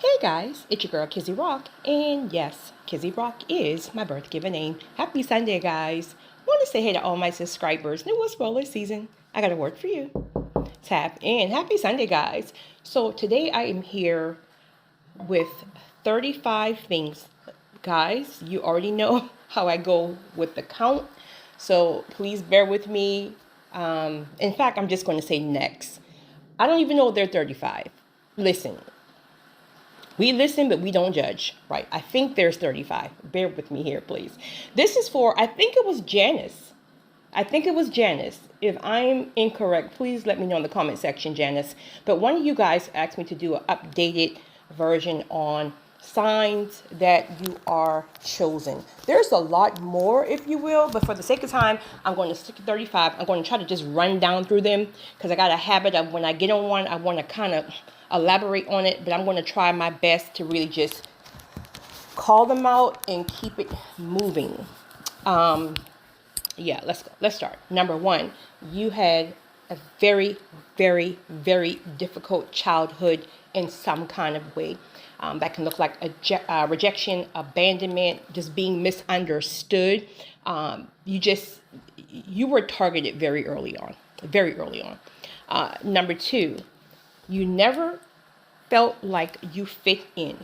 Hey guys, it's your girl Kizzy Rock, and yes, Kizzy Rock is my birth given name. Happy Sunday, guys. Want to say hey to all my subscribers. New spoiler season. I got a word for you. Tap in. Happy Sunday, guys. So today I am here with 35 things. Guys, you already know how I go with the count, so please bear with me. In fact, I'm just going to say next. I don't even know if they're 35. Listen, we listen, but we don't judge, right? I think there's 35. Bear with me here, please. This is for, I think it was Janice. If I'm incorrect, please let me know in the comment section, Janice. But one of you guys asked me to do an updated version on signs that you are chosen. There's a lot more, if you will, but for the sake of time, I'm going to stick to 35. I'm going to try to just run down through them because I got a habit of when I get on one, I want to kind of elaborate on it, but I'm going to try my best to really just call them out and keep it moving. Yeah, let's go. Let's start. Number one, you had a very, very, very difficult childhood in some kind of way. That can look like a rejection, abandonment, just being misunderstood. You were targeted very early on, very early on. Number two, you never felt like you fit in.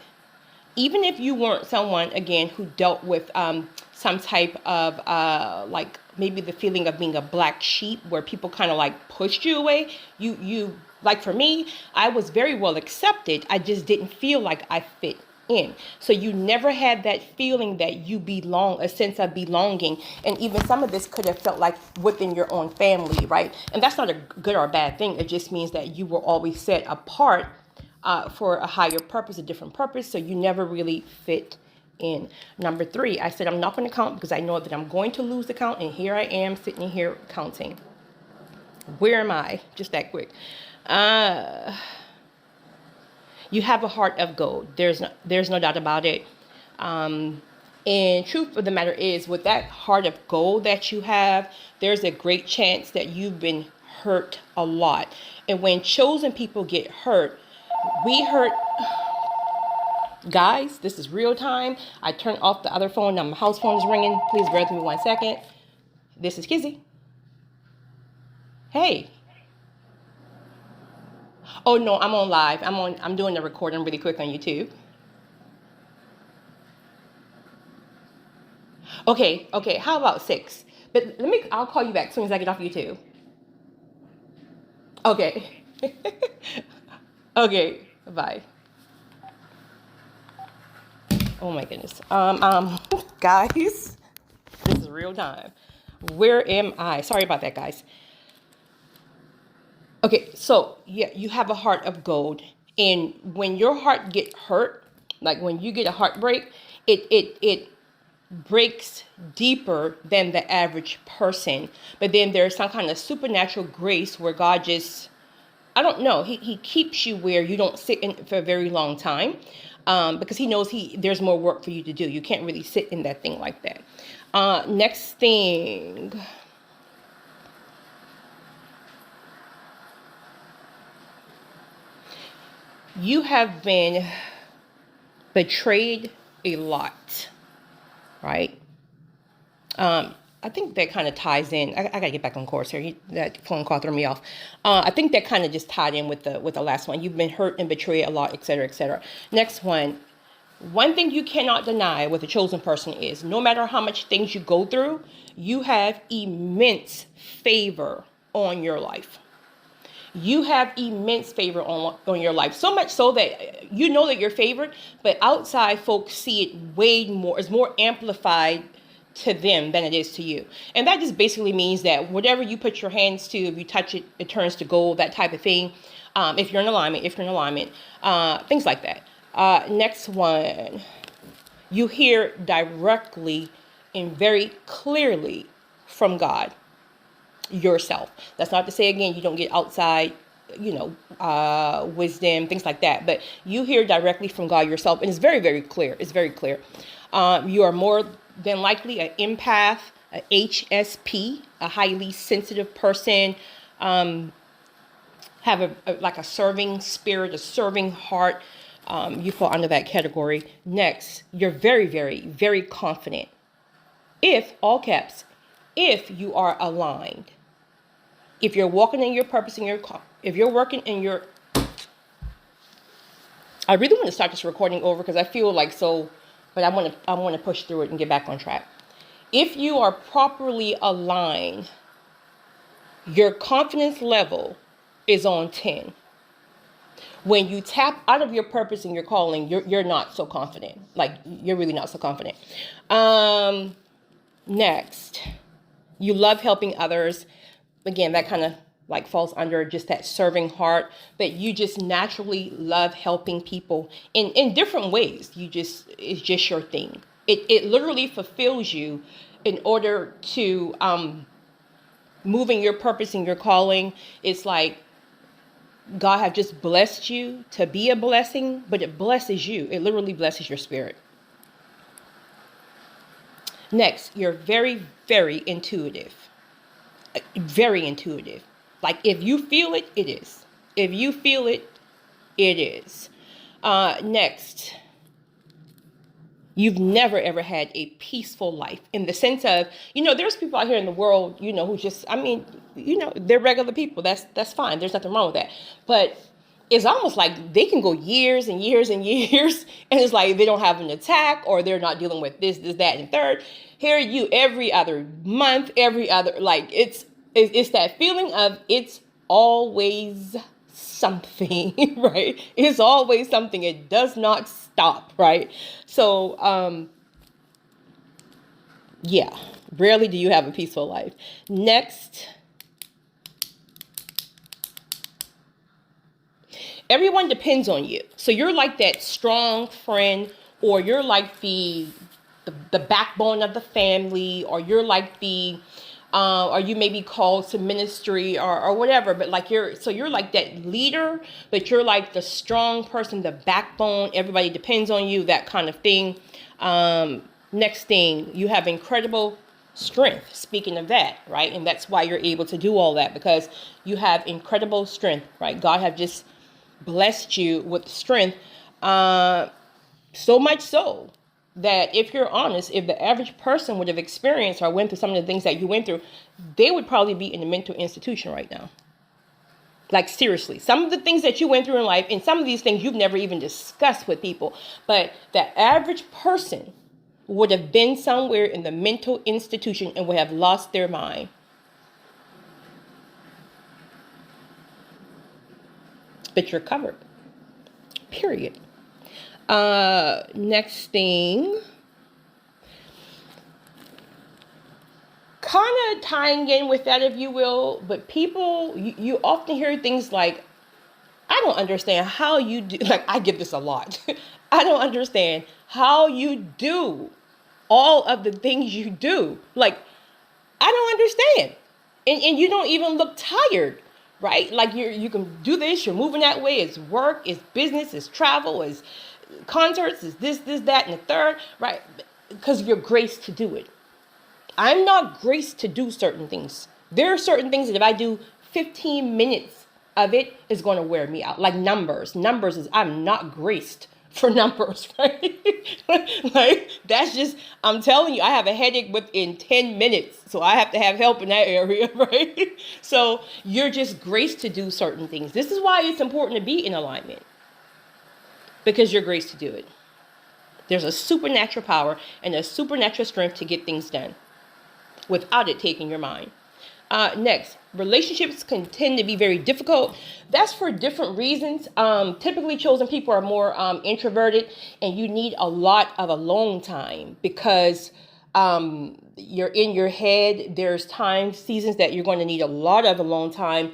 Even if you weren't someone, again, who dealt with some type of like maybe the feeling of being a black sheep where people kind of like pushed you away. You like for me, I was very well accepted. I just didn't feel like I fit in. So you never had that feeling that you belong, a sense of belonging. And even some of this could have felt like within your own family, right? And that's not a good or a bad thing. It just means that you were always set apart for a higher purpose, a different purpose. So you never really fit in. Number three, I said I'm not going to count because I know that I'm going to lose the count. And here I am sitting here counting. Where am I? Just that quick. You have a heart of gold. There's no doubt about it. And truth of the matter is, with that heart of gold that you have, there's a great chance that you've been hurt a lot. And when chosen people get hurt, we hurt. Guys, this is real time. I turned off the other phone. Now my house phone is ringing. Please bear with me 1 second. This is Kizzy. Hey. Oh no, I'm on live. I'm doing the recording really quick on YouTube. Okay. How about 6? But I'll call you back as soon as I get off YouTube. Okay. Okay. Bye. Oh my goodness. Guys, this is real time. Where am I? Sorry about that, guys. Okay, so yeah, you have a heart of gold, and when your heart get hurt, like when you get a heartbreak, it breaks deeper than the average person. But then there's some kind of supernatural grace where God just, I don't know, he keeps you where you don't sit in for a very long time, because he knows there's more work for you to do. You can't really sit in that thing like that. Next thing. You have been betrayed a lot, right? I think that kind of ties in. I gotta get back on course here. That phone call threw me off. I think that kind of just tied in with the last one. You've been hurt and betrayed a lot, etc., etc. Next one. One thing you cannot deny with a chosen person is no matter how much things you go through, you have immense favor on your life. You have immense favor on your life. So much so that you know that you're favored, but outside folks see it way more. It's more amplified to them than it is to you. And that just basically means that whatever you put your hands to, if you touch it, it turns to gold, that type of thing. If you're in alignment, things like that. Next one, you hear directly and very clearly from God yourself. That's not to say, again, you don't get outside, wisdom, things like that. But you hear directly from God yourself. And it's very, very clear. It's very clear. You are more than likely an empath, a HSP, a highly sensitive person. Have a serving spirit, a serving heart. You fall under that category. Next, you're very, very, very confident. If, all caps, if you are aligned. If you're walking in your purpose, if you're working in your, I really want to start this recording over because I feel like but I want to push through it and get back on track. If you are properly aligned, your confidence level is on 10. When you tap out of your purpose and your calling, you're not so confident. Like, you're really not so confident. Next, you love helping others. Again, that kind of like falls under just that serving heart, but you just naturally love helping people in different ways. It's just your thing. It literally fulfills you in order to move in your purpose and your calling. It's like God have just blessed you to be a blessing, but it blesses you. It literally blesses your spirit. Next, you're very, very intuitive. Very intuitive. Like, if you feel it, it is. If you feel it, it is. Next, you've never, ever had a peaceful life in the sense of, there's people out here in the world, who just, they're regular people. That's fine. There's nothing wrong with that. But it's almost like they can go years and years and years, and it's like they don't have an attack, or they're not dealing with this, that, and third. Here you every other month, like it's that feeling of it's always something, right? It's always something. It does not stop, right? So, yeah, rarely do you have a peaceful life. Next, everyone depends on you. So you're like that strong friend, or you're like the backbone of the family, or you're like or you may be called to ministry or whatever, but like you're like that leader, but you're like the strong person, the backbone. Everybody depends on you, that kind of thing. Next thing, you have incredible strength. Speaking of that, right? And that's why you're able to do all that, because you have incredible strength, right? God have just blessed you with strength, so much so that if you're honest, if the average person would have experienced or went through some of the things that you went through, they would probably be in a mental institution right now. Like, seriously, some of the things that you went through in life, and some of these things you've never even discussed with people, but the average person would have been somewhere in the mental institution and would have lost their mind. But you're covered. Period. Next thing, kind of tying in with that, if you will, but people, you often hear things like, I don't understand how you do, like, I get this a lot. I don't understand how you do all of the things you do. Like, I don't understand. And you don't even look tired, right? Like, you can do this, you're moving that way. It's work, it's business, it's travel, it's concerts, is this, that, and the third, right? Because you're graced to do it. I'm not graced to do certain things. There are certain things that if I do 15 minutes of it, is going to wear me out. Like numbers. Numbers is, I'm not graced for numbers, right? Like, that's just, I'm telling you, I have a headache within 10 minutes. So I have to have help in that area, right? So you're just graced to do certain things. This is why it's important to be in alignment. Because you're graced to do it. There's a supernatural power and a supernatural strength to get things done without it taking your mind. Next, relationships can tend to be very difficult. That's for different reasons. Typically, chosen people are more introverted, and you need a lot of alone time because you're in your head. There's seasons that you're going to need a lot of alone time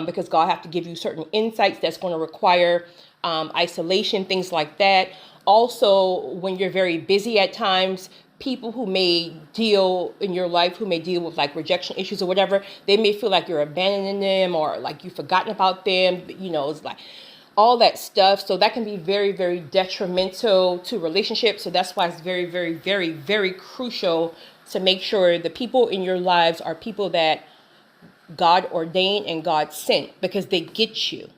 because God have to give you certain insights that's going to require isolation, things like that. Also, when you're very busy at times, people who may deal in your life, who may deal with like rejection issues or whatever, they may feel like you're abandoning them or like you've forgotten about them. It's like all that stuff. So that can be very, very detrimental to relationships. So that's why it's very, very, very, very crucial to make sure the people in your lives are people that God ordained and God sent, because they get you.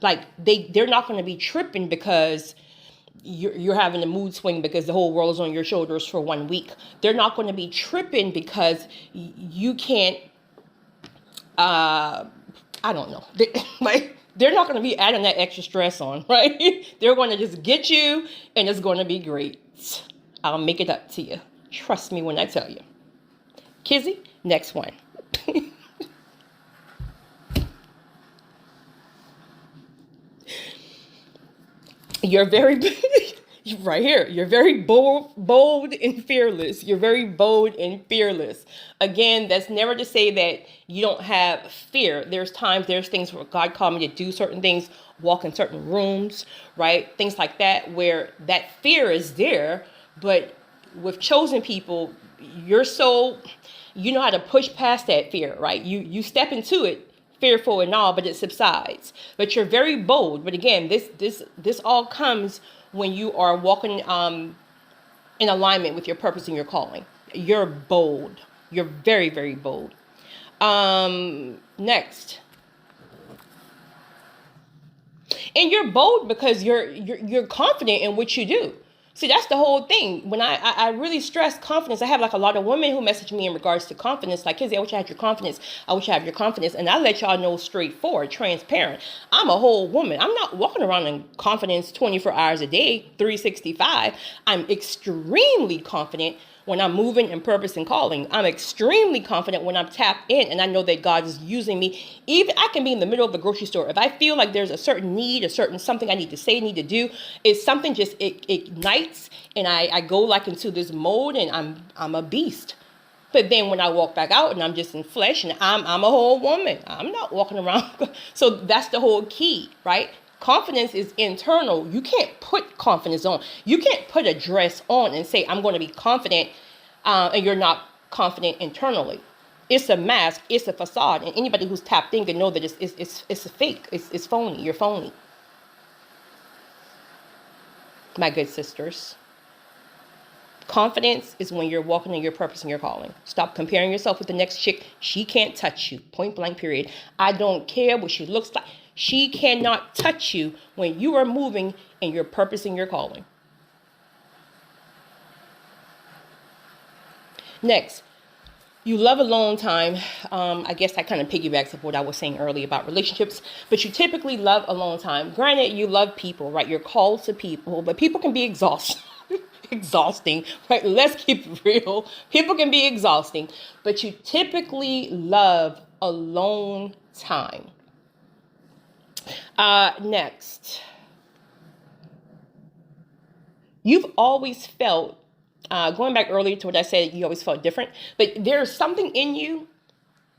Like they're not going to be tripping because you're having a mood swing because the whole world is on your shoulders for 1 week. They're not going to be tripping because you can't, I don't know. Like, they're not going to be adding that extra stress on, right? They're going to just get you, and it's going to be great. I'll make it up to you. Trust me when I tell you. Kizzy, next one. You're very right here. You're very bold and fearless. You're very bold and fearless. Again, that's never to say that you don't have fear. There's things where God called me to do certain things, walk in certain rooms, right? Things like that, where that fear is there. But with chosen people, you know how to push past that fear, right? You step into it fearful and all, but it subsides. But you're very bold. But again, this all comes when you are walking in alignment with your purpose and your calling. You're bold. You're very, very bold. Next. And you're bold because you're confident in what you do. See, that's the whole thing. When I really stress confidence, I have like a lot of women who message me in regards to confidence, like, Kizzy, I wish I had your confidence. I wish I had your confidence. And I let y'all know straightforward, transparent. I'm a whole woman. I'm not walking around in confidence 24 hours a day, 365. I'm extremely confident when I'm moving in purpose and calling. I'm extremely confident when I'm tapped in and I know that God is using me. Even I can be in the middle of the grocery store. If I feel like there's a certain need, a certain something I need to say, need to do, it's something just it ignites and I go like into this mode and I'm a beast. But then when I walk back out and I'm just in flesh and I'm a whole woman. I'm not walking around. So that's the whole key, right? Confidence is internal. You can't put confidence on. You can't put a dress on and say, I'm going to be confident, and you're not confident internally. It's a mask. It's a facade. And anybody who's tapped in can know that it's a fake. It's phony. You're phony. My good sisters. Confidence is when you're walking in your purpose and your calling. Stop comparing yourself with the next chick. She can't touch you. Point blank, period. I don't care what she looks like. She cannot touch you when you are moving in your purpose and your calling. Next, you love alone time. I guess that kind of piggybacks of what I was saying earlier about relationships, but you typically love alone time. Granted, you love people, right? You're called to people, but people can be exhausting, right? Let's keep it real. People can be exhausting, but you typically love alone time. Next, you've always felt, going back earlier to what I said, you always felt different, but there's something in you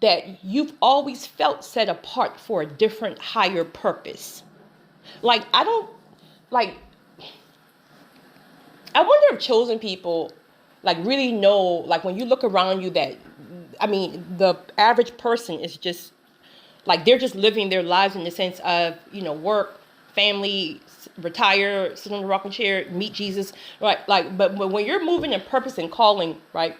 that you've always felt set apart for a different, higher purpose. Like, I wonder if chosen people, like, really know, like, when you look around you that, I mean, the average person is just, like, they're just living their lives in the sense of, work, family, retire, sit on the rocking chair, meet Jesus, right? Like, but when you're moving in purpose and calling, right,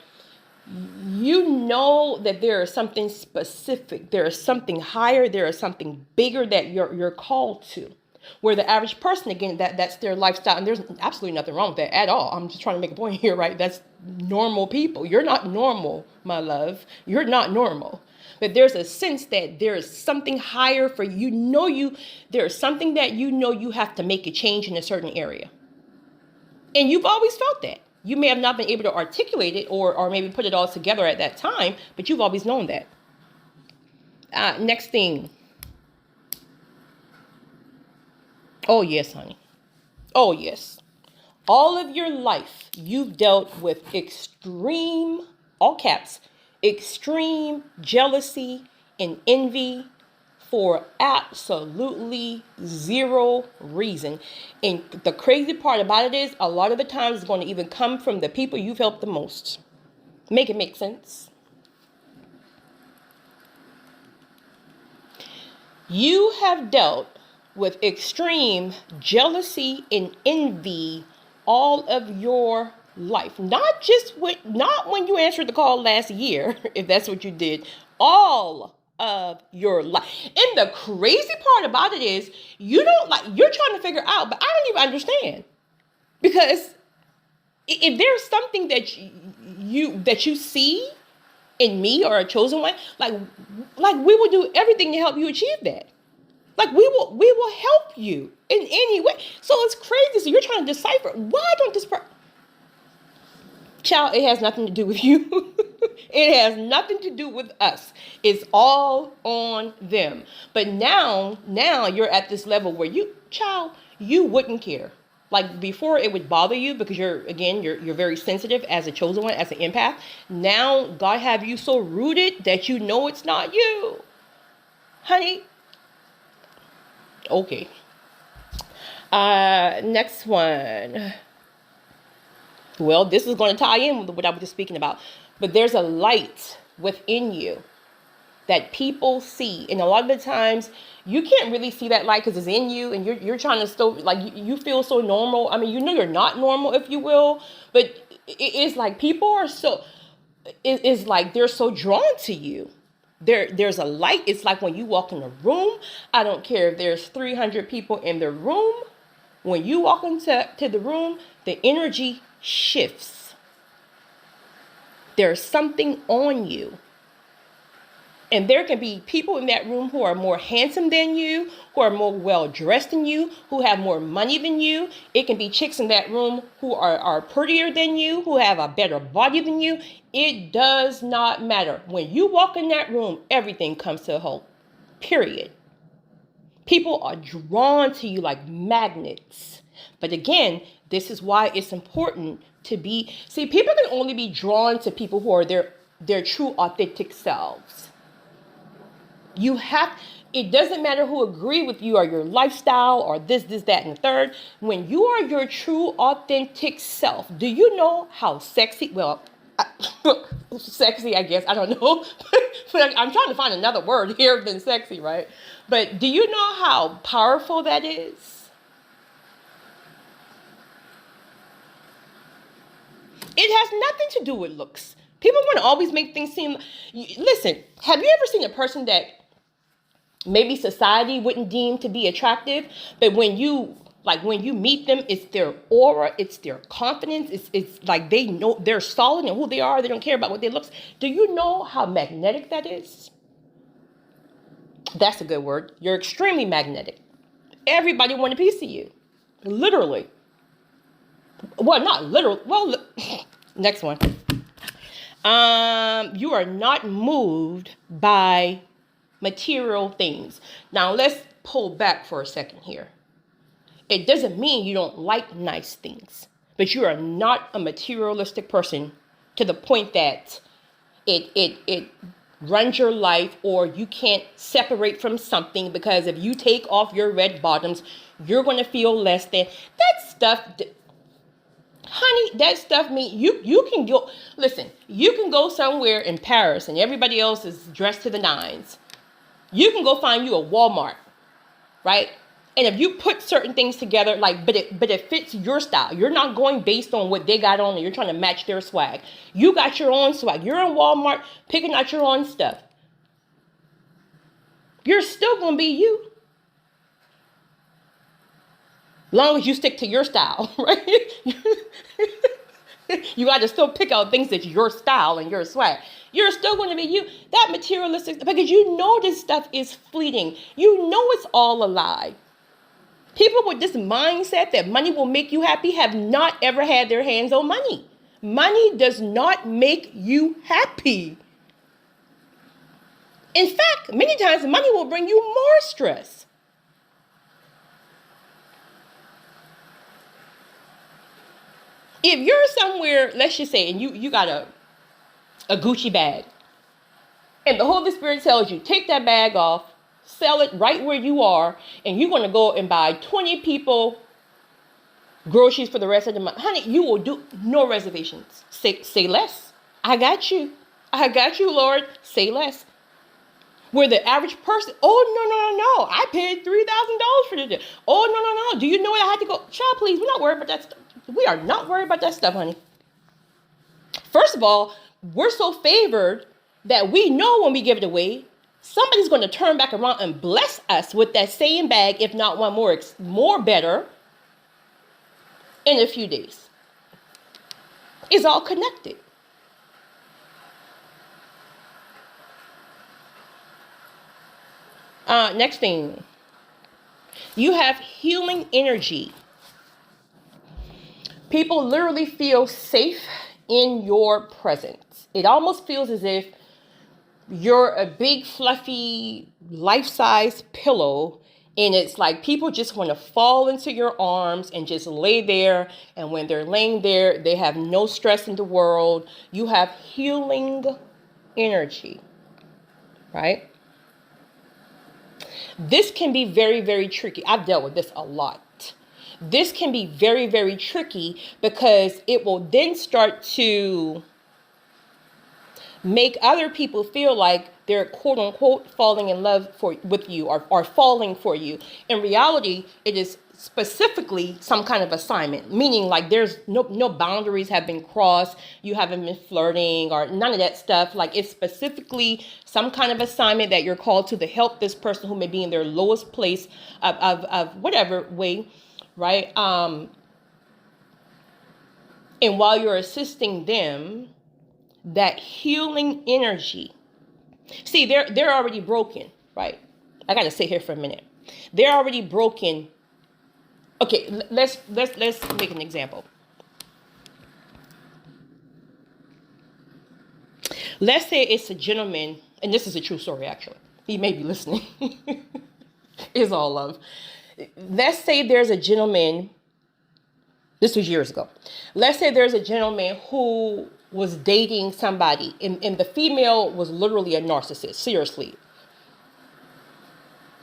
you know that there is something specific, there is something higher, there is something bigger that you're called to. Where the average person, again, that's their lifestyle, and there's absolutely nothing wrong with that at all. I'm just trying to make a point here, right? That's normal people. You're not normal, my love. You're not normal. But there's a sense that there is something higher for you. There's something that you have to make a change in a certain area. And you've always felt that. You may have not been able to articulate it or maybe put it all together at that time, but you've always known that. Next thing. Oh, yes, honey. Oh, yes. All of your life, you've dealt with extreme, all caps, extreme jealousy and envy for absolutely zero reason. And the crazy part about it is a lot of the times it's going to even come from the people you've helped the most. Make it make sense. You have dealt with extreme jealousy and envy all of your life. Not when you answered the call last year, if that's what you did. All of your life. And the crazy part about it is you're trying to figure out, but I don't even understand. Because if there's something that you see in me or a chosen one, like we will do everything to help you achieve that. Like we will help you in any way. So it's crazy. So you're trying to decipher, why don't this child, it has nothing to do with you. It has nothing to do with us. It's all on them. But now you're at this level where you wouldn't care. Like before it would bother you because you're very sensitive as a chosen one, as an empath. Now God have you so rooted that you know it's not you. Honey. Okay. Next one. Well, this is going to tie in with what I was just speaking about. But there's a light within you that people see. And a lot of the times you can't really see that light because it's in you and you're trying to still, like, you feel so normal. I mean, you know you're not normal, if you will. But it's like people are so, it's like they're so drawn to you. There's a light. It's like when you walk in a room. I don't care if there's 300 people in the room. When you walk into the room, the energy shifts. There's something on you. And there can be people in that room who are more handsome than you, who are more well-dressed than you, who have more money than you. It can be chicks in that room who are prettier than you, who have a better body than you. It does not matter. When you walk in that room, everything comes to a halt. Period. People are drawn to you like magnets. But again, this is why it's important to be... See, people can only be drawn to people who are their true, authentic selves. You have, it doesn't matter who agree with you or your lifestyle or this, that, and the third. When you are your true, authentic self, do you know how sexy, well, sexy, I guess, I don't know. But I'm trying to find another word here than sexy, right? But do you know how powerful that is? It has nothing to do with looks. People want to always make things seem... Listen, have you ever seen a person that maybe society wouldn't deem to be attractive, but when you meet them, it's their aura, it's their confidence, it's like they know they're solid in who they are, they don't care about what they look. Do you know how magnetic that is? That's a good word. You're extremely magnetic. Everybody wants a piece of you. Literally. Well, not literal. Well, next one. You are not moved by material things. Now, let's pull back for a second here. It doesn't mean you don't like nice things, but you are not a materialistic person to the point that it runs your life, or you can't separate from something because if you take off your red bottoms, you're going to feel less than. That stuff... Honey, that stuff means you can go... Listen, you can go somewhere in Paris and everybody else is dressed to the nines. You can go find you a Walmart, right? And if you put certain things together, like, but it fits your style. You're not going based on what they got on and you're trying to match their swag. You got your own swag. You're in Walmart picking out your own stuff. You're still going to be you. Long as you stick to your style, right? You got to still pick out things that's your style and your swag. You're still going to be you. That materialistic, because you know this stuff is fleeting. You know it's all a lie. People with this mindset that money will make you happy have not ever had their hands on money. Money does not make you happy. In fact, many times money will bring you more stress. If you're somewhere, let's just say, and you got a Gucci bag, and the Holy Spirit tells you, take that bag off, sell it right where you are, and you're going to go and buy 20 people groceries for the rest of the month. Honey, you will do no reservations. Say less. I got you. I got you, Lord. Say less. Where the average person, oh, no. I paid $3,000 for this. Oh, no. Do you know what I had to go? Child, please, we're not worried about that stuff. We are not worried about that stuff, honey. First of all, we're so favored that we know when we give it away, somebody's going to turn back around and bless us with that same bag, if not one more better, in a few days. It's all connected. Next thing, you have healing energy. People literally feel safe in your presence. It almost feels as if you're a big, fluffy, life-size pillow, and it's like people just want to fall into your arms and just lay there. And when they're laying there, they have no stress in the world. You have healing energy, right? This can be very, very tricky. I've dealt with this a lot. This can be very, very tricky because it will then start to make other people feel like they're quote unquote falling in love with you or falling for you. In reality, it is specifically some kind of assignment, meaning like there's no boundaries have been crossed. You haven't been flirting or none of that stuff. Like it's specifically some kind of assignment that you're called to help this person who may be in their lowest place of whatever way, right? And while you're assisting them, that healing energy. See, they're already broken, right? I gotta sit here for a minute. They're already broken. Okay, let's make an example. Let's say it's a gentleman, and this is a true story actually. He may be listening. It's all love. Let's say there's a gentleman. This was years ago. Let's say there's a gentleman who was dating somebody, and the female was literally a narcissist, seriously.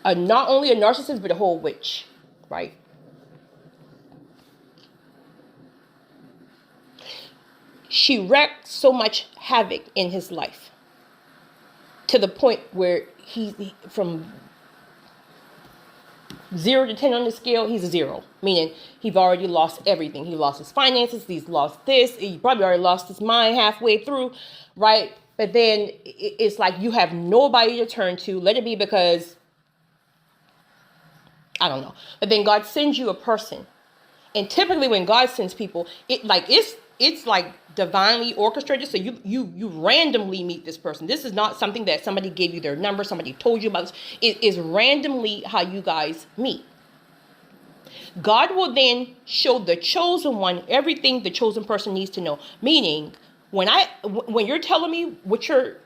Not only a narcissist, but a whole witch, right? She wreaked so much havoc in his life to the point where he from 0 to 10 on the scale, he's a 0. Meaning he's already lost everything. He lost his finances. He's lost this. He probably already lost his mind halfway through, right? But then it's like you have nobody to turn to. Let it be because, I don't know. But then God sends you a person. And typically when God sends people, it's like divinely orchestrated. So you randomly meet this person. This is not something that somebody gave you their number, somebody told you about this. It is randomly how you guys meet. God will then show the chosen one everything the chosen person needs to know. Meaning, when you're telling me what your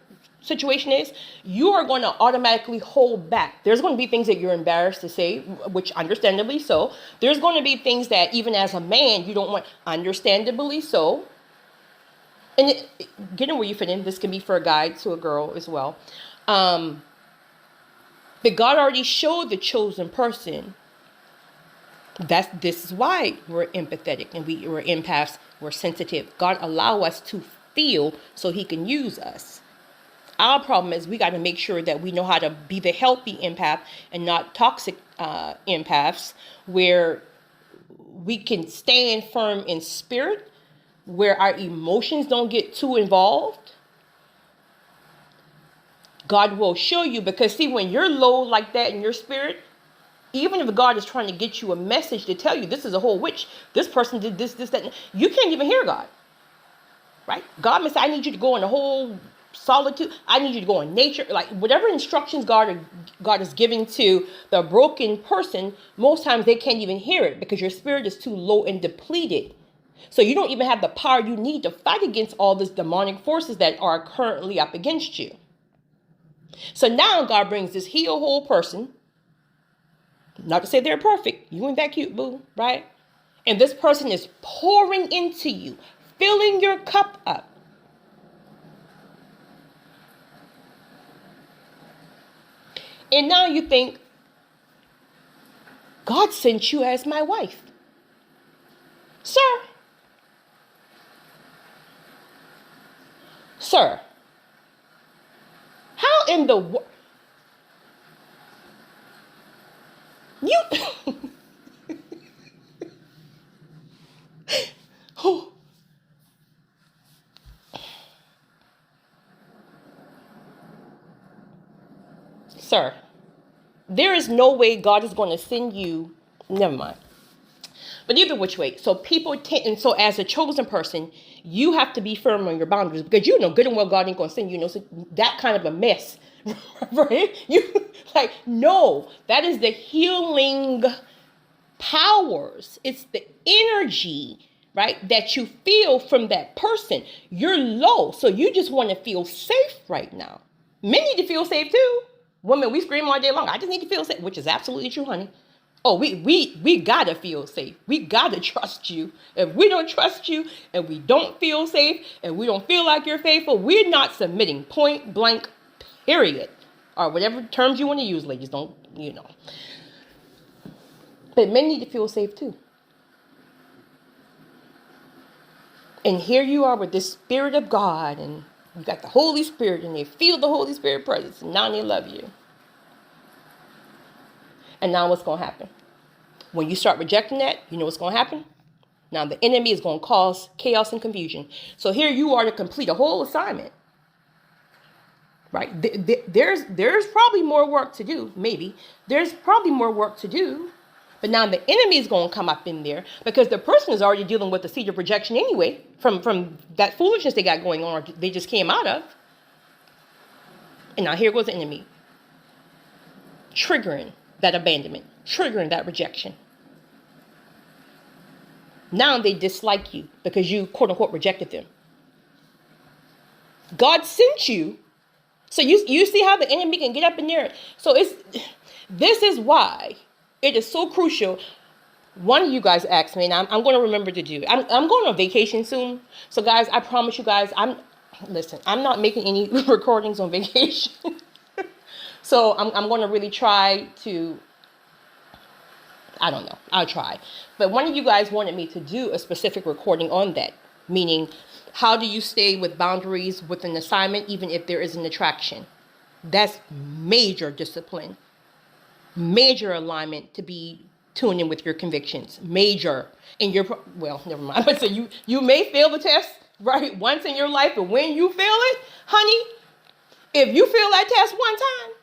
situation is, you are going to automatically hold back. There's going to be things that you're embarrassed to say, which understandably so. There's going to be things that even as a man, you don't want, understandably so. And getting where you fit in, this can be for a guy to a girl as well. But God already showed the chosen person. This is why we're empathetic and we're empaths, we're sensitive. God allow us to feel so he can use us. Our problem is we got to make sure that we know how to be the healthy empath and not toxic empaths, where we can stand firm in spirit, where our emotions don't get too involved. God will show you, because see, when you're low like that in your spirit, even if God is trying to get you a message to tell you this is a whole witch, this person did this, that, you can't even hear God, right? God may say, I need you to go in a whole solitude. I need you to go in nature. Like whatever instructions God is giving to the broken person, most times they can't even hear it because your spirit is too low and depleted. So you don't even have the power you need to fight against all these demonic forces that are currently up against you. So now God brings this healed whole person. Not to say they're perfect. You ain't that cute, boo, right? And this person is pouring into you, filling your cup up. And now you think, God sent you as my wife. Sir, how in the world? You who? sir, there is no way God is going to send you. Never mind. But either which way, so people tend, and so as a chosen person, you have to be firm on your boundaries, because you know good and well God ain't going to send you, so that kind of a mess, right? You like, no, that is the healing powers. It's the energy, right, that you feel from that person. You're low, so you just want to feel safe right now. Men need to feel safe too. Women, we scream all day long. I just need to feel safe, which is absolutely true, honey. Oh, we gotta feel safe. We gotta trust you. If we don't trust you and we don't feel safe and we don't feel like you're faithful, we're not submitting. Point blank, period. Or whatever terms you want to use, ladies. Don't, But men need to feel safe too. And here you are with this Spirit of God, and you got the Holy Spirit, and they feel the Holy Spirit presence, and now they love you. And now what's going to happen? When you start rejecting that, you know what's going to happen? Now the enemy is going to cause chaos and confusion. So here you are to complete a whole assignment. Right? There's probably more work to do, maybe. There's probably more work to do. But now the enemy is going to come up in there, because the person is already dealing with the seed of rejection anyway, from that foolishness they got going on, or they just came out of. And now here goes the enemy, triggering that abandonment, triggering that rejection. Now they dislike you because you, quote unquote, rejected them. God sent you. So you see how the enemy can get up in there. So this is why it is so crucial. One of you guys asked me, and I'm going to remember to do it. I'm going on vacation soon. So guys, I promise you guys, I'm not making any recordings on vacation. So I'm going to really try to, I don't know, I'll try. But one of you guys wanted me to do a specific recording on that, meaning how do you stay with boundaries with an assignment, even if there is an attraction? That's major discipline, major alignment to be tuned in with your convictions, major. And well, never mind. But so you may fail the test, right, once in your life, but when you fail it, honey, if you fail that test one time,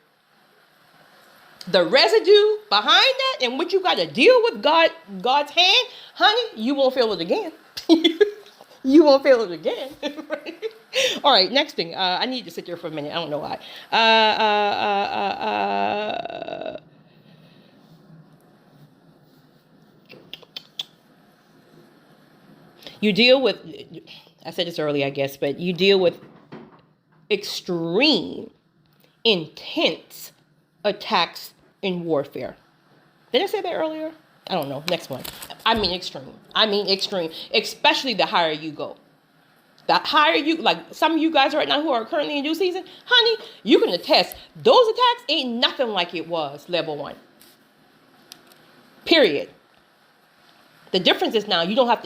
the residue behind that and what you got to deal with God's hand, honey, you won't feel it again. You won't feel it again. Right? All right, next thing. I need to sit there for a minute. I don't know why. You deal with, I said this earlier, I guess, but you deal with extreme, intense attacks in warfare. Did I say that earlier? I don't know. Next one. I mean extreme. Especially the higher you go. The higher you, like some of you guys right now who are currently in due season, honey, you can attest. Those attacks ain't nothing like it was level 1. Period. The difference is now you don't have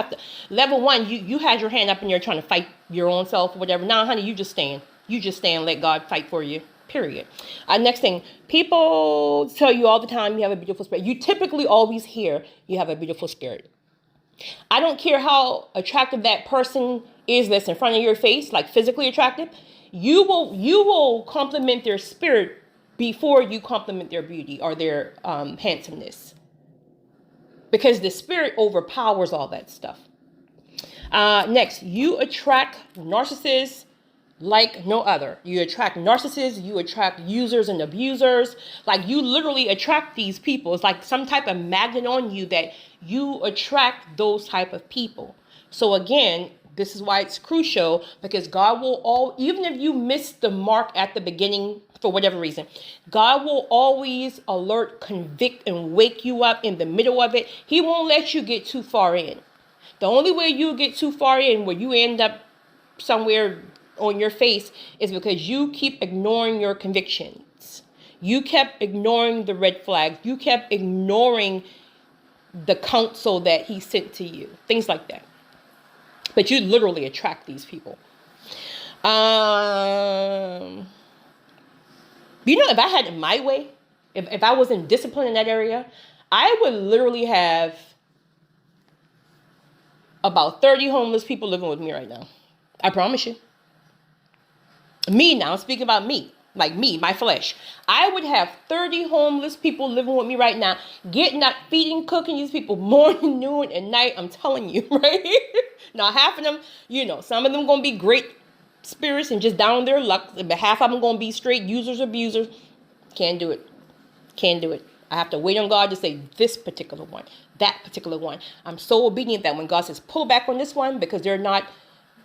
to. Level 1, you had your hand up in there trying to fight your own self or whatever. Now, honey, you just stand. Let God fight for you. Period. Next thing, people tell you all the time you have a beautiful spirit. You typically always hear you have a beautiful spirit. I don't care how attractive that person is that's in front of your face, like physically attractive. You will compliment their spirit before you compliment their beauty or their handsomeness, because the spirit overpowers all that stuff. Next, you attract narcissists like no other. You attract narcissists, you attract users and abusers. Like you literally attract these people. It's like some type of magnet on you that you attract those type of people. So again, this is why it's crucial, because God will even if you miss the mark at the beginning for whatever reason, God will always alert, convict, and wake you up in the middle of it. He won't let you get too far in. The only way you get too far in where you end up somewhere on your face is because you keep ignoring your convictions. You kept ignoring the red flags. You kept ignoring the counsel that he sent to you. Things like that. But you literally attract these people. If I had it my way, if I was in discipline in that area, I would literally have about 30 homeless people living with me right now. I promise you. Me now, I'm speaking about me. like me, my flesh, I would have 30 homeless people living with me right now, getting up, feeding, cooking these people morning, noon, and night. I'm telling you, right? Now, half of them, some of them going to be great spirits and just down their luck, but half of them going to be straight users, abusers. Can't do it. Can't do it. I have to wait on God to say this particular one, that particular one. I'm so obedient that when God says pull back on this one because they're not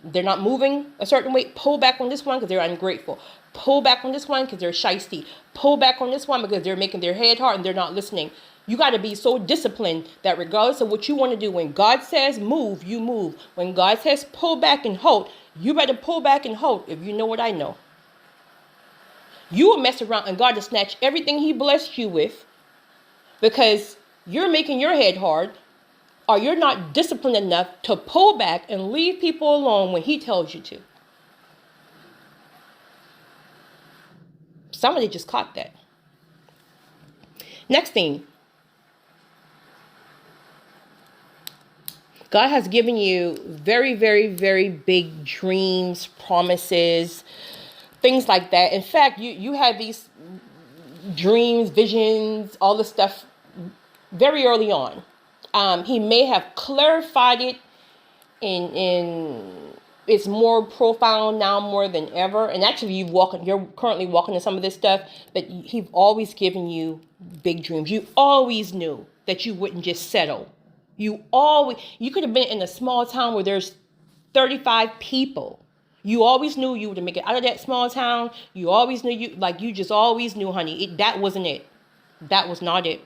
moving a certain way, pull back on this one because they're ungrateful. Pull back on this one because they're shysty. Pull back on this one because they're making their head hard and they're not listening. You got to be so disciplined that regardless of what you want to do, when God says move, you move. When God says pull back and hold, you better pull back and hold if you know what I know. You will mess around and God will snatch everything he blessed you with because you're making your head hard or you're not disciplined enough to pull back and leave people alone when he tells you to. Somebody just caught that. Next thing. God has given you very, very, very big dreams, promises, things like that. In fact, you have these dreams, visions, all this stuff very early on. He may have clarified it in it's more profound now more than ever. And actually you're currently walking in some of this stuff, but he's always given you big dreams. You always knew that you wouldn't just settle. You could have been in a small town where there's 35 people. You always knew you would make it out of that small town. You always knew you just always knew, honey, that wasn't it. That was not it.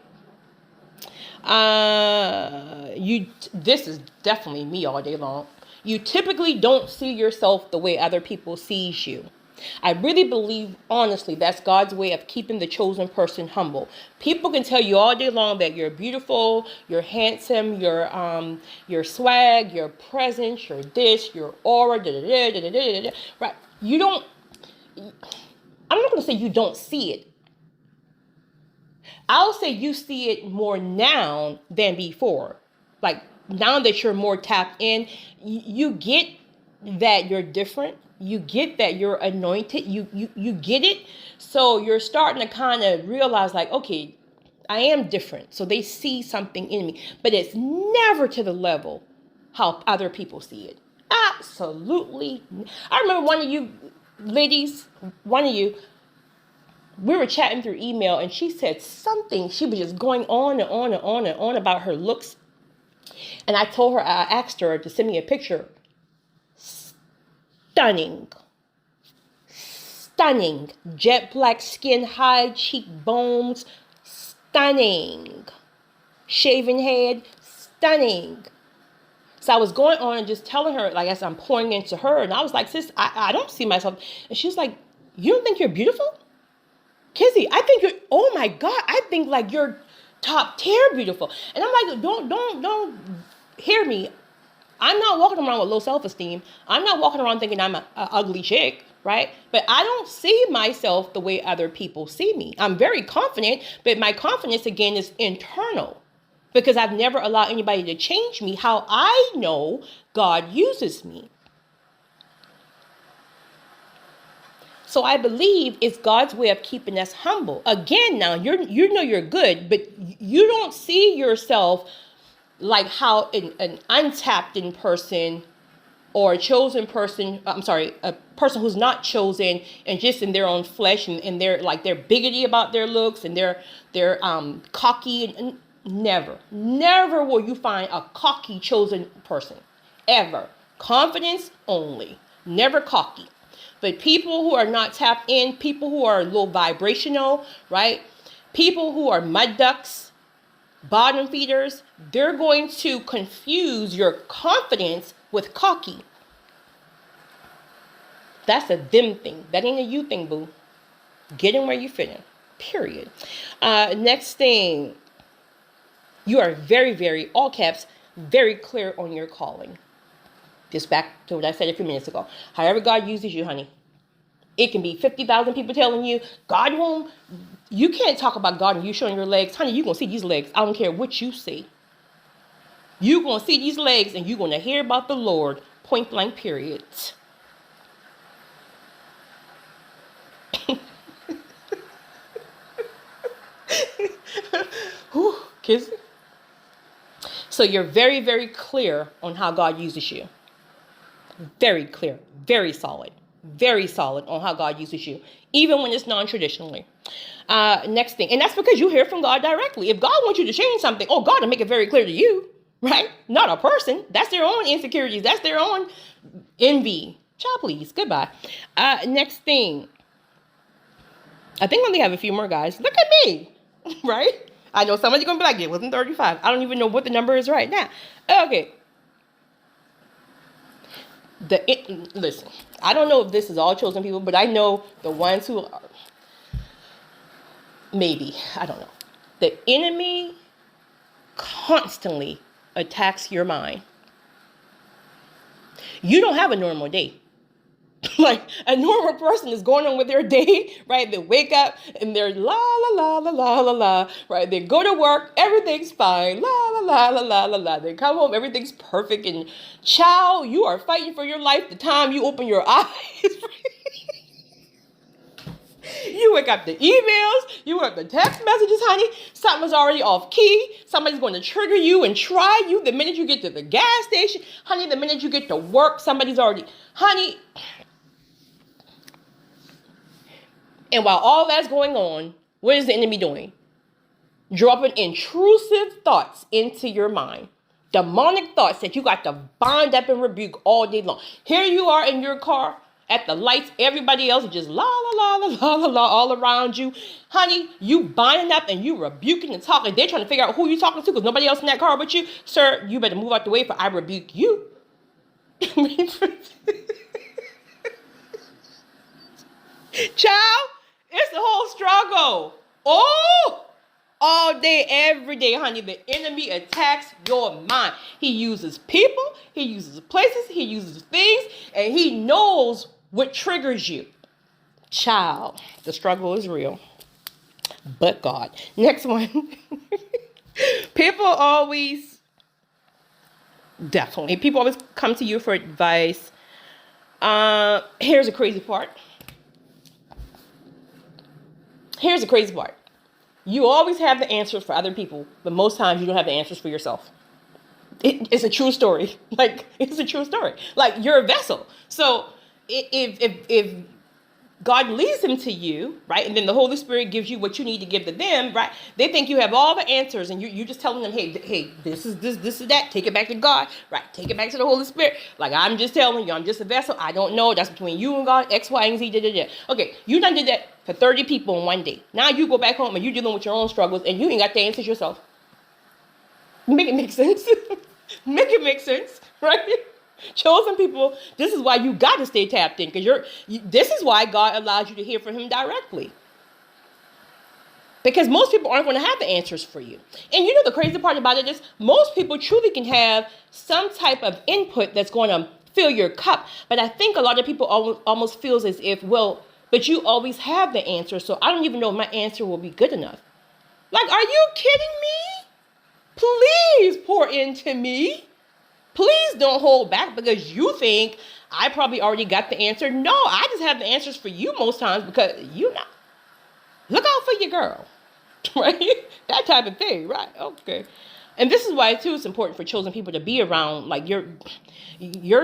This is definitely me all day long. You typically don't see yourself the way other people sees you. I really believe, honestly, that's God's way of keeping the chosen person humble. People can tell you all day long that you're beautiful, you're handsome, your swag, your presence, your this, your aura, right? I'm not going to say you don't see it. I'll say you see it more now than before. Like now that you're more tapped in, you get that you're different. You get that you're anointed. You get it. So you're starting to kind of realize like, okay, I am different. So they see something in me, but it's never to the level how other people see it. Absolutely. I remember one of you ladies, we were chatting through email and she said something. She was just going on and on and on and on about her looks. And I asked her to send me a picture. Stunning. Jet black skin, high cheekbones. Stunning. Shaven head. Stunning. So I was going on and just telling her, like, as I'm pouring into her. And I was like, sis, I don't see myself. And she was like, you don't think you're beautiful? Kizzy, I think oh my God, I think like you're top tier beautiful. And I'm like, don't hear me. I'm not walking around with low self-esteem. I'm not walking around thinking I'm a ugly chick, right? But I don't see myself the way other people see me. I'm very confident, but my confidence again is internal because I've never allowed anybody to change me how I know God uses me. So I believe it's God's way of keeping us humble. Again, now you know you're good, but you don't see yourself like how an untapped in person or a chosen person, a person who's not chosen and just in their own flesh and they're bigoted about their looks and they're cocky and never will you find a cocky chosen person ever. Confidence only, never cocky. But people who are not tapped in, people who are low vibrational, right? People who are mud ducks, bottom feeders, they're going to confuse your confidence with cocky. That's a them thing. That ain't a you thing, boo. Get in where you fit in. Period. Next thing. You are very, very, all caps, very clear on your calling. Just back to what I said a few minutes ago. However God uses you, honey. It can be 50,000 people telling you, God won't. You can't talk about God and you showing your legs. Honey, you're going to see these legs. I don't care what you see. You're going to see these legs and you're going to hear about the Lord. Point blank, period. Kizzy. So you're very, very clear on how God uses you. Very clear, very solid on how God uses you, even when it's non-traditionally. Next thing, and that's because you hear from God directly. If God wants you to change something, oh, God will make it very clear to you, right? Not a person. That's their own insecurities. That's their own envy. Child, please. Goodbye. Next thing. I think I only have a few more, guys. Look at me, right? I know somebody's going to be like, it wasn't 35. I don't even know what the number is right now. Okay. Listen, I don't know if this is all chosen people, but I know the ones who are, maybe, I don't know. The enemy constantly attacks your mind. You don't have a normal day. Like a normal person is going on with their day, right? They wake up and they're la la la la la la la, right? They go to work, everything's fine, la la la la la la la. They come home, everything's perfect, and child, you are fighting for your life the time you open your eyes. You wake up the emails, you wake up the text messages, honey. Something's already off key. Somebody's going to trigger you and try you the minute you get to the gas station, honey. The minute you get to work, somebody's already, honey. And while all that's going on, what is the enemy doing? Dropping intrusive thoughts into your mind. Demonic thoughts that you got to bind up and rebuke all day long. Here you are in your car at the lights. Everybody else is just la, la, la, la, la, la, la, all around you. Honey, you binding up and you rebuking and talking. They're trying to figure out who you're talking to because nobody else in that car but you. Sir, you better move out the way for I rebuke you. Child, it's the whole struggle. Oh, all day, every day, honey. The enemy attacks your mind. He uses people, he uses places, he uses things, and he knows what triggers you. Child, the struggle is real. But God. Next one. People always come to you for advice. Here's a crazy part. Here's the crazy part. You always have the answers for other people, but most times you don't have the answers for yourself. It's a true story. Like, it's a true story. Like, you're a vessel. So if God leads them to you, right, and then the Holy Spirit gives you what you need to give to them, right, they think you have all the answers, and you're just telling them, hey, this is that. Take it back to God, right? Take it back to the Holy Spirit. Like, I'm just telling you, I'm just a vessel. I don't know. That's between you and God, X, Y, and Z, da, da, da. Okay, you done did that for 30 people in one day. Now you go back home and you're dealing with your own struggles, and you ain't got the answers yourself. Make it make sense. Make it make sense, right? Chosen people, this is why you got to stay tapped in, because this is why God allows you to hear from him directly. Because most people aren't going to have the answers for you. And you know the crazy part about it is most people truly can have some type of input that's going to fill your cup. But I think a lot of people almost feels as if, well, but you always have the answer, so I don't even know if my answer will be good enough. Like, are you kidding me? Please pour into me. Please don't hold back because you think I probably already got the answer. No, I just have the answers for you most times because you know. Look out for your girl, right? That type of thing, right? Okay. And this is why, too, it's important for chosen people to be around, like, your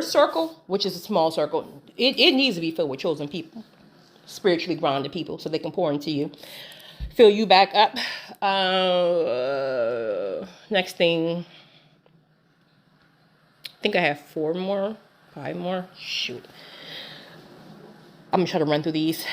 circle, which is a small circle. It needs to be filled with chosen people, spiritually grounded people, so they can pour into you, fill you back up. Next thing. I think I have 5 more. Shoot. I'm going to try to run through these.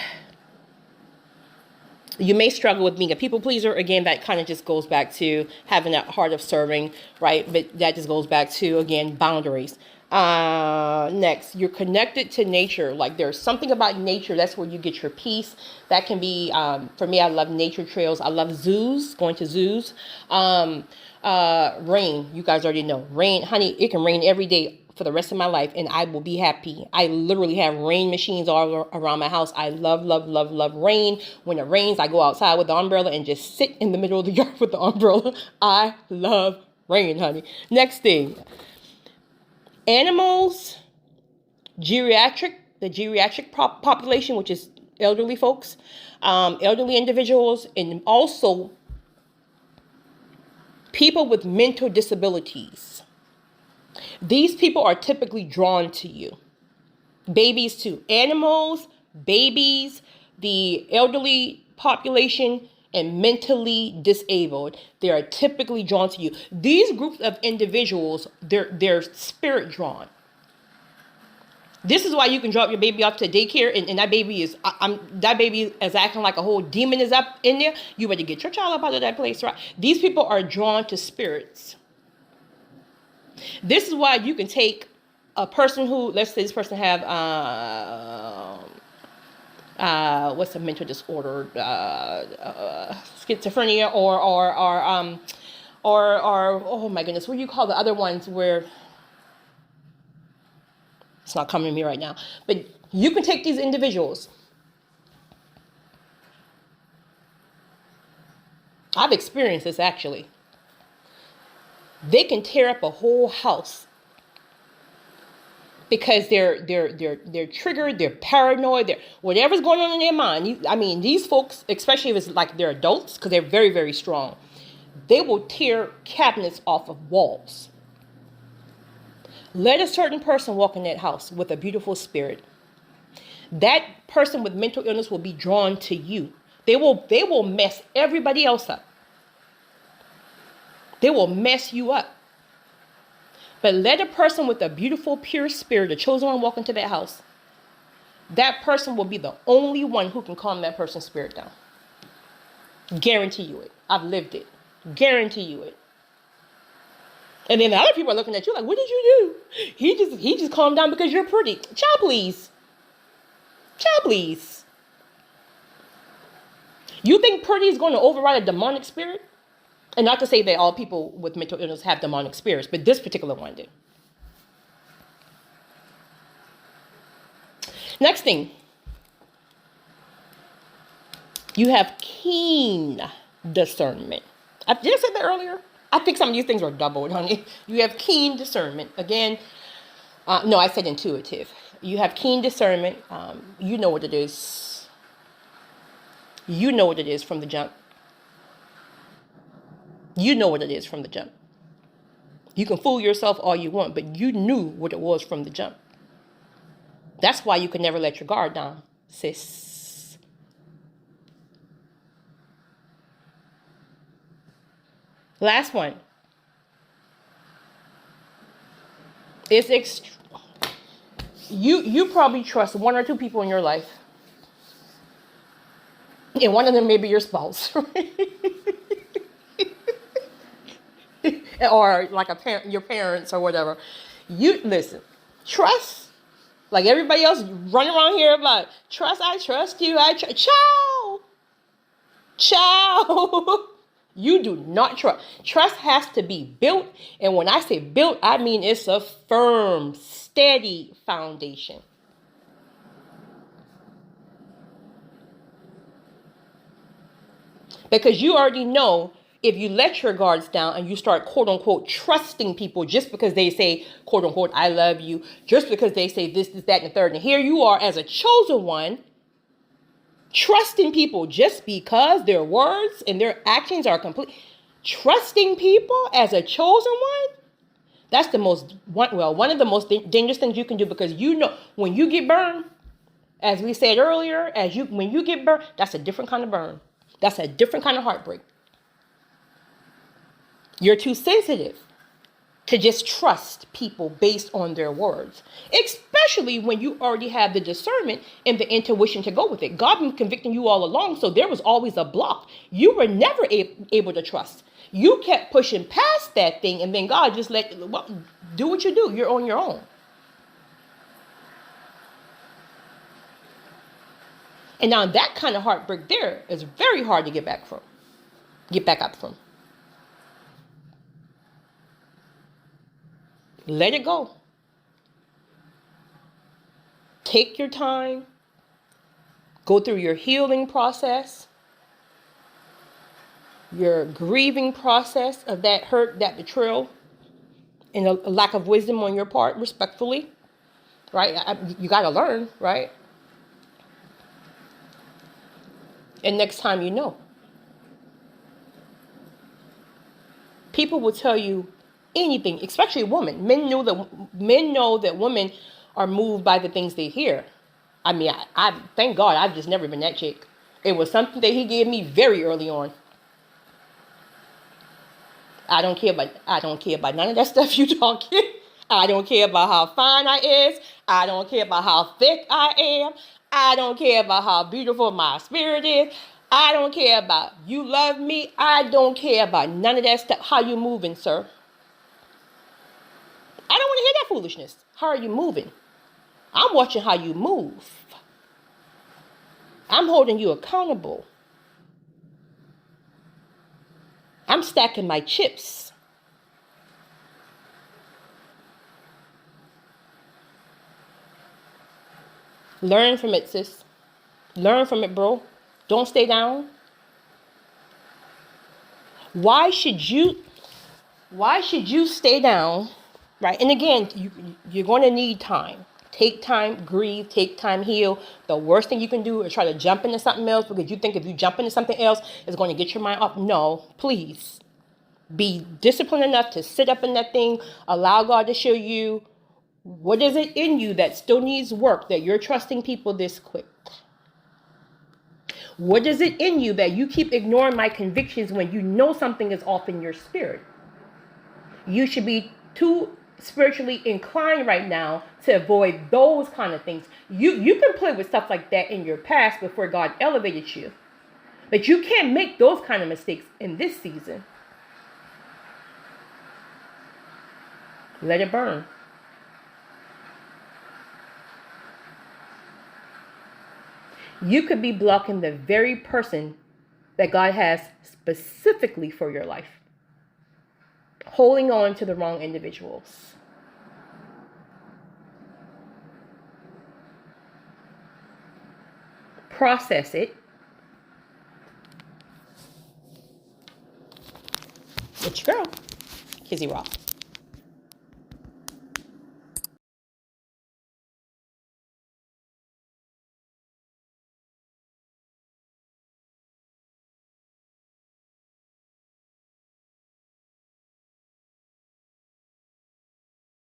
You may struggle with being a people pleaser. Again, that kind of just goes back to having that heart of serving, right? But that just goes back to, again, boundaries. Next, you're connected to nature. Like, there's something about nature. That's where you get your peace. That can be, for me, I love nature trails. I love zoos, going to zoos. Rain, you guys already know. Rain, honey, it can rain every day for the rest of my life and I will be happy. I literally have rain machines all around my house. I love, love, love, love rain. When it rains, I go outside with the umbrella and just sit in the middle of the yard with the umbrella. I love rain, honey. Next thing. Animals, the geriatric population, which is elderly folks, elderly individuals, and also People with mental disabilities. These people are typically drawn to you. Babies too. Animals, babies, the elderly population, and mentally disabled. They are typically drawn to you. These groups of individuals, they're spirit drawn. This is why you can drop your baby off to daycare, and that baby is that baby is acting like a whole demon is up in there. You better get your child up out of that place, right? These people are drawn to spirits. This is why you can take a person who, let's say this person have what's a mental disorder, schizophrenia, or oh my goodness, what do you call the other ones where it's not coming to me right now, but you can take these individuals. I've experienced this actually. They can tear up a whole house because they're triggered, they're paranoid, they're whatever's going on in their mind. I mean, these folks, especially if it's like they're adults, because they're very, very strong, they will tear cabinets off of walls. Let a certain person walk in that house with a beautiful spirit. That person with mental illness will be drawn to you. They will mess everybody else up. They will mess you up. But let a person with a beautiful, pure spirit, a chosen one, walk into that house. That person will be the only one who can calm that person's spirit down. Guarantee you it. I've lived it. Guarantee you it. And then the other people are looking at you like, what did you do? He just calmed down because you're pretty. Child, please. Child, please. You think pretty is going to override a demonic spirit? And not to say that all people with mental illness have demonic spirits, but this particular one did. Next thing. You have keen discernment. Did I say that earlier? I think some of these things are doubled, honey. You have keen discernment. Again, no, I said intuitive. You have keen discernment. You know what it is. You know what it is from the jump. You know what it is from the jump. You can fool yourself all you want, but you knew what it was from the jump. That's why you can never let your guard down, sis. Last one. You probably trust one or two people in your life. And one of them may be your spouse. Or like a parent, your parents or whatever. You listen, trust, like everybody else running around here about trust. I trust you. Ciao. You do not trust. Trust has to be built. And when I say built, I mean it's a firm, steady foundation. Because you already know, if you let your guards down and you start, quote unquote, trusting people just because they say, quote unquote, I love you, just because they say this, that, and the third, and here you are as a chosen one, trusting people just because their words and their actions are complete. Trusting people as a chosen one, that's one of the most dangerous things you can do, because you know when you get burned, as we said earlier, when you get burned, that's a different kind of burn. That's a different kind of heartbreak. You're too sensitive to just trust people based on their words, especially when you already have the discernment and the intuition to go with it. God been convicting you all along, so there was always a block. You were never able to trust. You kept pushing past that thing, and then God just do what you do. You're on your own. And now that kind of heartbreak there is very hard to get back up from. Let it go. Take your time. Go through your healing process, your grieving process of that hurt, that betrayal, and a lack of wisdom on your part, respectfully. Right? You got to learn, right? And next time you know. People will tell you anything, especially women. Men know that women are moved by the things they hear. I mean, I thank God I've just never been that chick. It was something that he gave me very early on. I don't care about none of that stuff you talking. I don't care about how fine I is. I don't care about how thick I am. I don't care about how beautiful my spirit is. I don't care about you love me. I don't care about none of that stuff. How you moving, sir? I don't want to hear that foolishness. How are you moving? I'm watching how you move. I'm holding you accountable. I'm stacking my chips. Learn from it, sis. Learn from it, bro. Don't stay down. Why should you stay down, right? And again, you're going to need time. Take time, grieve, take time, heal. The worst thing you can do is try to jump into something else because you think if you jump into something else, it's going to get your mind off. No, please. Be disciplined enough to sit up in that thing. Allow God to show you what is it in you that still needs work, that you're trusting people this quick. What is it in you that you keep ignoring my convictions when you know something is off in your spirit? You should be too spiritually inclined right now to avoid those kind of things. You can play with stuff like that in your past before God elevated you. But you can't make those kind of mistakes in this season. Let it burn. You could be blocking the very person that God has specifically for your life. Holding on to the wrong individuals. Process it. It's your girl, Kizzy Rock.